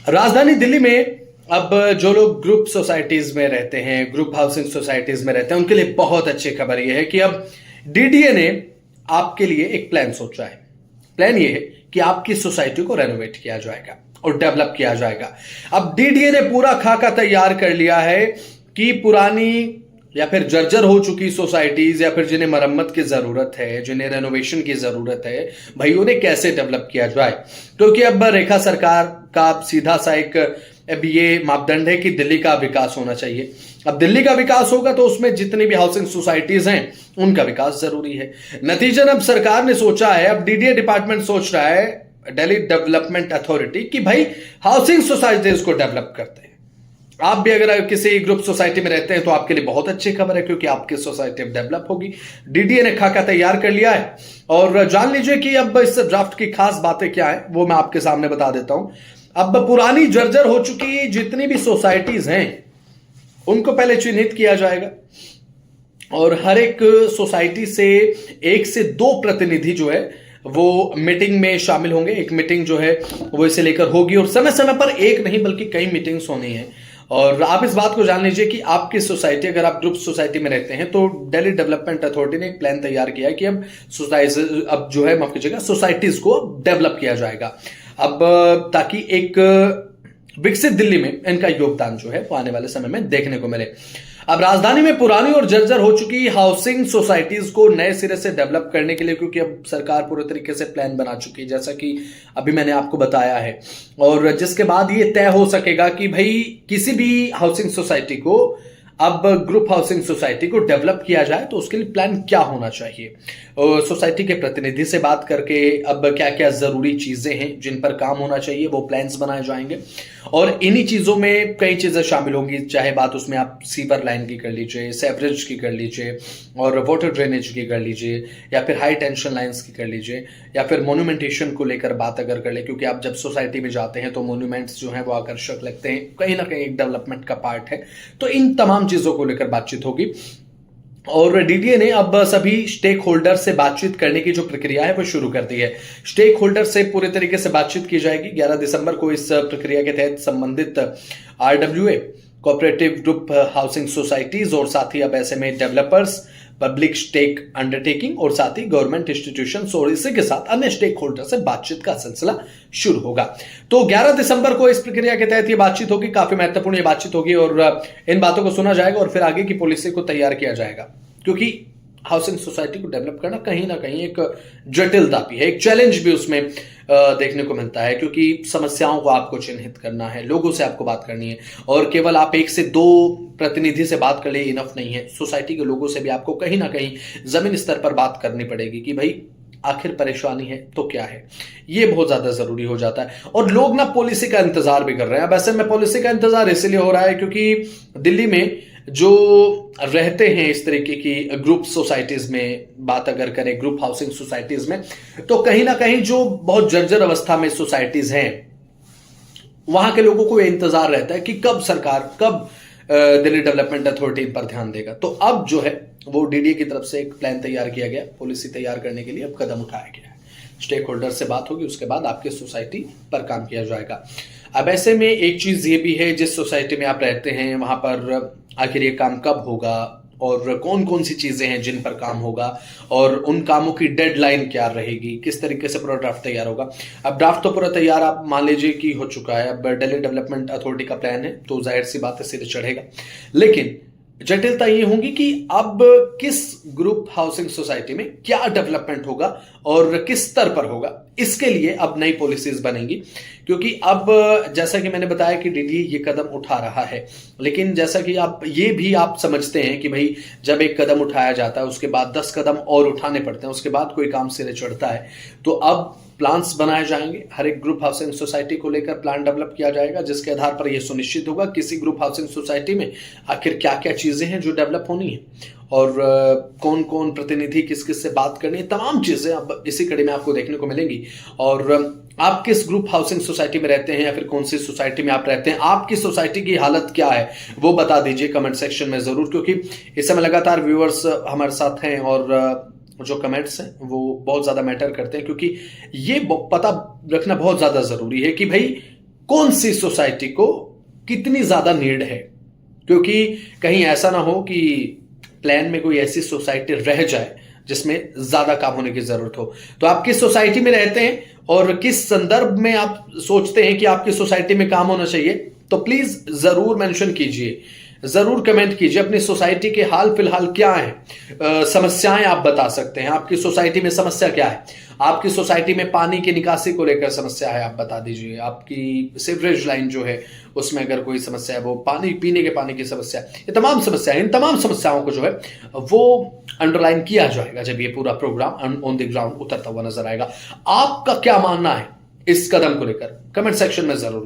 राजधानी दिल्ली में अब जो लोग ग्रुप सोसाइटीज में रहते हैं, ग्रुप हाउसिंग सोसाइटीज में रहते हैं, उनके लिए बहुत अच्छी खबर यह है कि अब डीडीए ने आपके लिए एक प्लान सोचा है। प्लान यह है कि आपकी सोसाइटी को रेनोवेट किया जाएगा और डेवलप किया जाएगा। अब डीडीए ने पूरा खाका तैयार कर लिया है कि पुरानी या फिर जर्जर हो चुकी सोसाइटीज या फिर जिन्हें मरम्मत की जरूरत है, जिन्हें रेनोवेशन की जरूरत है, भाई उन्हें कैसे डेवलप किया जाए। क्योंकि अब रेखा सरकार का सीधा सा एक अब ये मापदंड है कि दिल्ली का विकास होना चाहिए। अब दिल्ली का विकास होगा तो उसमें जितनी भी हाउसिंग सोसाइटीज हैं उनका विकास जरूरी है। नतीजन अब सरकार ने सोचा है, अब डीडीए डिपार्टमेंट सोच रहा है, दिल्ली डेवलपमेंट अथॉरिटी, कि भाई हाउसिंग सोसाइटीज को डेवलप करते हैं। आप भी अगर किसी ग्रुप सोसाइटी में रहते हैं तो आपके लिए बहुत अच्छी खबर है, क्योंकि आपकी सोसाइटी अब डेवलप होगी। डीडीए ने खाका तैयार कर लिया है और जान लीजिए कि अब इस ड्राफ्ट की खास बातें क्या है वो मैं आपके सामने बता देता हूं। अब पुरानी जर्जर हो चुकी जितनी भी सोसाइटीज हैं उनको पहले चिन्हित किया जाएगा और हर एक सोसाइटी से 1 से 2 प्रतिनिधि जो है वो मीटिंग में शामिल होंगे। एक मीटिंग जो है वो इसे लेकर होगी और समय समय पर एक नहीं बल्कि कई मीटिंग्स होनी है। और आप इस बात को जान लीजिए कि आपकी सोसाइटी, अगर आप ग्रुप सोसाइटी में रहते हैं तो दिल्ली डेवलपमेंट अथॉरिटी ने एक प्लान तैयार किया है कि अब जो है माफ कीजिएगा सोसाइटीज को डेवलप किया जाएगा। अब ताकि एक विकसित दिल्ली में इनका योगदान जो है वो आने वाले समय में देखने को मिले। अब राजधानी में पुरानी और जर्जर हो चुकी हाउसिंग सोसाइटीज को नए सिरे से डेवलप करने के लिए, क्योंकि अब सरकार पूरे तरीके से प्लान बना चुकी है जैसा कि अभी मैंने आपको बताया है, और जिसके बाद ये तय हो सकेगा कि भाई किसी भी हाउसिंग सोसाइटी को अब ग्रुप हाउसिंग सोसाइटी को डेवलप किया जाए तो उसके लिए प्लान क्या होना चाहिए। सोसाइटी के प्रतिनिधि से बात करके अब क्या क्या जरूरी चीजें हैं जिन पर काम होना चाहिए वो प्लान्स बनाए जाएंगे और इन्हीं चीजों में कई चीजें शामिल होंगी। चाहे बात उसमें आप सीवर लाइन की कर लीजिए, सेवरेज की कर लीजिए और वाटर ड्रेनेज की कर लीजिए, या फिर हाई टेंशन लाइन्स की कर लीजिए, या फिर मोन्यूमेंटेशन को लेकर बात अगर कर ले, क्योंकि आप जब सोसाइटी में जाते हैं तो मोन्यूमेंट्स जो हैं वो आकर्षक लगते हैं, कहीं ना कहीं एक डेवलपमेंट का पार्ट है। तो इन तमाम चीजों को लेकर बातचीत होगी और डीडीए ने अब सभी स्टेक होल्डर से बातचीत करने की जो प्रक्रिया है वो शुरू कर दी है। स्टेक होल्डर से पूरे तरीके से बातचीत की जाएगी। 11 दिसंबर को इस प्रक्रिया के तहत संबंधित RWA, cooperative group housing societies और साथ ही अब ऐसे में डेवलपर्स, पब्लिक स्टेक अंडरटेकिंग और साथ ही गवर्नमेंट इंस्टीट्यूशंस और इसी के साथ अन्य स्टेक होल्डर से बातचीत का सिलसिला शुरू होगा। तो 11 दिसंबर को इस प्रक्रिया के तहत ये बातचीत होगी, काफी महत्वपूर्ण ये बातचीत होगी और इन बातों को सुना जाएगा और फिर आगे की पॉलिसी को तैयार किया जाएगा। क्योंकि हाउसिंग सोसाइटी को डेवलप करना कहीं ना कहीं एक जटिलता भी है, एक चैलेंज भी उसमें देखने को मिलता है, क्योंकि समस्याओं को आपको चिन्हित करना है, लोगों से आपको बात करनी है और केवल आप 1 से 2 प्रतिनिधि से बात कर ले इनफ नहीं है। सोसाइटी के लोगों से भी आपको कहीं ना कहीं जमीन स्तर पर बात करनी पड़ेगी कि भाई आखिर परेशानी है तो क्या है। ये बहुत ज्यादा जरूरी हो जाता है और लोग ना पॉलिसी का इंतजार भी कर रहे हैं। अब ऐसे में पॉलिसी का इंतजार इसलिए हो रहा है क्योंकि दिल्ली में जो रहते हैं इस तरीके की ग्रुप सोसाइटीज में, बात अगर करें ग्रुप हाउसिंग सोसाइटीज में, तो कहीं ना कहीं जो बहुत जर्जर अवस्था में सोसाइटीज हैं वहां के लोगों को इंतजार रहता है कि कब सरकार, कब दिल्ली डेवलपमेंट अथॉरिटी इन पर ध्यान देगा। तो अब जो है वो डीडीए की तरफ से एक प्लान तैयार किया गया, पॉलिसी तैयार करने के लिए अब कदम उठाया गया है। स्टेक होल्डर से बात होगी, उसके बाद आपके सोसाइटी पर काम किया जाएगा। अब ऐसे में एक चीज ये भी है, जिस सोसाइटी में आप रहते हैं वहां पर आखिर ये काम कब होगा और कौन कौन सी चीजें हैं जिन पर काम होगा और उन कामों की डेडलाइन क्या रहेगी, किस तरीके से पूरा ड्राफ्ट तैयार होगा। अब ड्राफ्ट तो पूरा तैयार आप मान लीजिए कि हो चुका है। अब दिल्ली डेवलपमेंट अथॉरिटी का प्लान है तो जाहिर सी बात है सिरे चढ़ेगा, लेकिन जटिलता ये होगी कि अब किस ग्रुप हाउसिंग सोसाइटी में क्या डेवलपमेंट होगा और किस स्तर पर होगा। इसके लिए अब नई पॉलिसीज बनेंगी, क्योंकि अब जैसा कि मैंने बताया कि डीडीए ये कदम उठा रहा है, लेकिन जैसा कि आप समझते हैं कि भाई जब एक कदम उठाया जाता है उसके बाद 10 कदम और उठाने पड़ते हैं, उसके बाद कोई काम सिरे चढ़ता है। तो अब प्लान्स बनाए जाएंगे, हर एक ग्रुप हाउसिंग सोसाइटी को लेकर प्लान डेवलप किया जाएगा, जिसके आधार पर यह सुनिश्चित होगा किसी ग्रुप हाउसिंग सोसाइटी में आखिर क्या क्या चीजें हैं जो डेवलप होनी है और कौन कौन प्रतिनिधि किस किस से बात करनी है। तमाम चीजें अब इसी कड़ी में आपको देखने को मिलेंगी। और आप किस ग्रुप हाउसिंग सोसाइटी में रहते हैं या फिर कौन सी सोसाइटी में आप रहते हैं, आपकी सोसाइटी की हालत क्या है वो बता दीजिए कमेंट सेक्शन में जरूर, क्योंकि इस समय लगातार व्यूअर्स हमारे साथ हैं और जो कमेंट्स हैं वो बहुत ज्यादा मैटर करते हैं, क्योंकि ये पता रखना बहुत ज्यादा जरूरी है कि भाई कौन सी सोसाइटी को कितनी ज्यादा नीड है, क्योंकि कहीं ऐसा ना हो कि प्लान में कोई ऐसी सोसाइटी रह जाए जिसमें ज्यादा काम होने की जरूरत हो। तो आप किस सोसाइटी में रहते हैं और किस संदर्भ में आप सोचते हैं कि आपकी सोसाइटी में काम होना चाहिए, तो प्लीज जरूर मेंशन कीजिए, जरूर कमेंट कीजिए। अपनी सोसाइटी के हाल फिलहाल क्या है, समस्याएं आप बता सकते हैं। आपकी सोसाइटी में समस्या क्या है, आपकी सोसाइटी में पानी की निकासी को लेकर समस्या है, आप बता दीजिए। आपकी सीवरेज लाइन जो है उसमें अगर कोई समस्या है, वो पानी पीने के पानी की समस्या, ये तमाम समस्याएं, इन तमाम समस्याओं को जो है वो अंडरलाइन किया जाएगा जब ये पूरा प्रोग्राम ऑन द ग्राउंड उतरता हुआ नजर आएगा। आपका क्या मानना है इस कदम को लेकर, कमेंट सेक्शन में जरूर